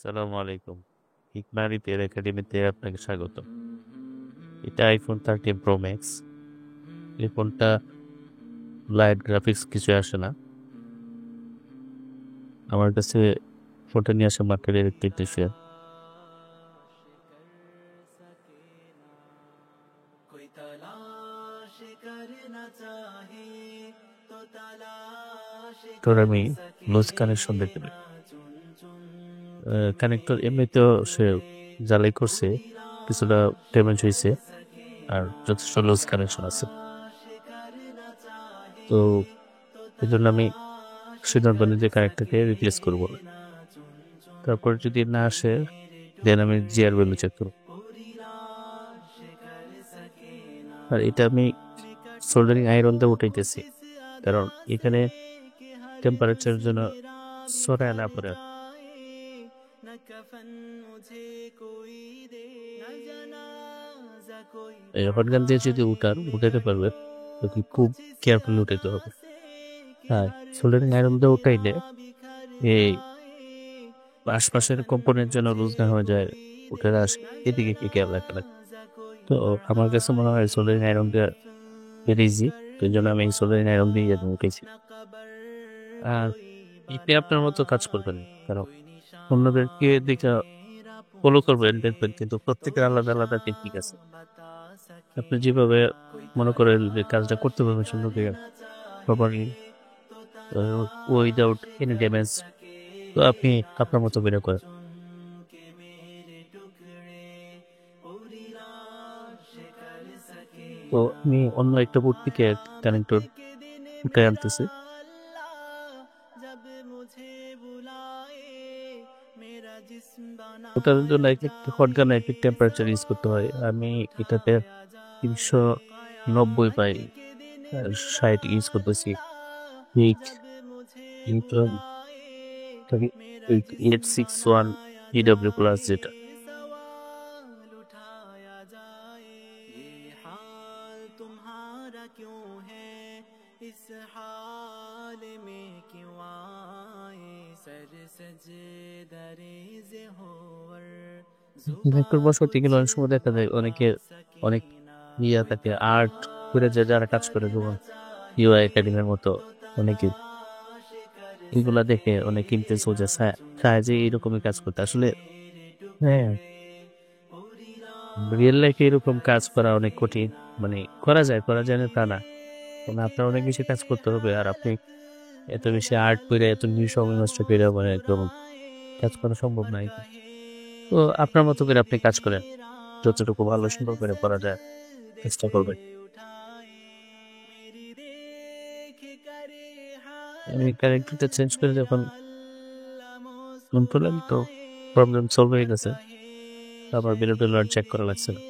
আসসালামু আলাইকুম। হিকমা রিপেয়ার একাডেমিতে আপনাকে স্বাগতম। এটা আইফোন 13 প্রো ম্যাক্স। এই ফোনটা লাইট গ্রাফিক্স কিছু আসে না। আমার কাছে ফোনটা নিয়ে আসা মার্কেটের একটি শেয়ার। তোর আমি লুজ কানেকশন দেখতে পাই। কানেক্টর এমনিতেও সে জ্বালাই করছে, কিছুটা ড্যামেজ হয়েছে আর যথেষ্ট লুজ কানেকশন আছে। তো এই জন্য আমি সিদ্ধান্ত নিই যে কানেক্টরকে রিপ্লেস করবো না। তারপর যদি না আসে দেন আমি জিআর ভ্যালু চেক করব। আর এটা আমি সোল্ডারিং আয়রন দিয়ে উঠাইতেছি, কারণ এখানে টেম্পারেচার জন্য সরায় না পড়ে। হটগান দিয়ে যদি উঠাতে পারবে তো খুব কেয়ারফুলি উঠাইতে হবে। হ্যাঁ, সোল্ডারিং আয়রন দিয়ে উঠাইলে এই আশপাশের কম্পোনেন্ট যেন লুজ না হয়ে যায়, উঠে না আসে, এদিকে কি খেয়াল রাখতে লাগে। তো আমার কাছে মনে হয় সোল্ডারিং আয়রন দিয়ে ভেরি ইজি, তো এই জন্য আমি এই সোল্ডারিং আয়রন দিয়ে উঠেছি। আর আপনি আপনার মতো কাজ করবেন, কারণ অন্যদেরকে দেখে ফলো করবেন দেখবেন, কিন্তু প্রত্যেকের আলাদা আলাদা টেকনিক আছে। আপনি যেভাবে মনে করেন যে কাজটা করতে পারবেন সুন্দর করে প্রপারলি উইদাউট এনি ড্যামেজ, তো আপনি আপনার মতো বের করেন। তো আমি অন্য একটা বোর্ড থেকে কানেক্টর উঠে আনতেছি। ওটার জন্য হটগান একটা টেম্পারেচার ইউজ করতে হয়। আমি এটাতে 390 বাই 60 ইউজ করতেছি। হিট 861 EW প্লাস, যেটা কানেক্টর বসাতে গেলে অনেক সময় দেখা যায় অনেক থাকে আর্ট করে, যারা কাজ করে যেমন ইউআই একাডেমির মতো অনেকে, এগুলা দেখে অনেক ইন্টারেস্ট হয়ে যায়, চায় যে এইরকমই কাজ করতে। আসলে হ্যাঁ, রিয়েল লাইফে এরকম কাজ করা অনেক কঠিন। মানে করা যায় না তা না, আপনার অনেক বেশি কাজ করতে হবে। আর আপনি এত বেশি আর্ট করে এত সময় নষ্ট করে মানে একদম কাজ করা সম্ভব নয়। তো আপনার মতো করে আপনি কাজ করেন, যতটুকু ভালো সুন্দর করে করা যায় চেষ্টা করবেন। আমি ক্যারেক্টারটা চেঞ্জ করে যখন মন করলাম, তো প্রবলেম সলভ হয়ে গেছে। আবার বিরোধী চেক করা লাগছে না।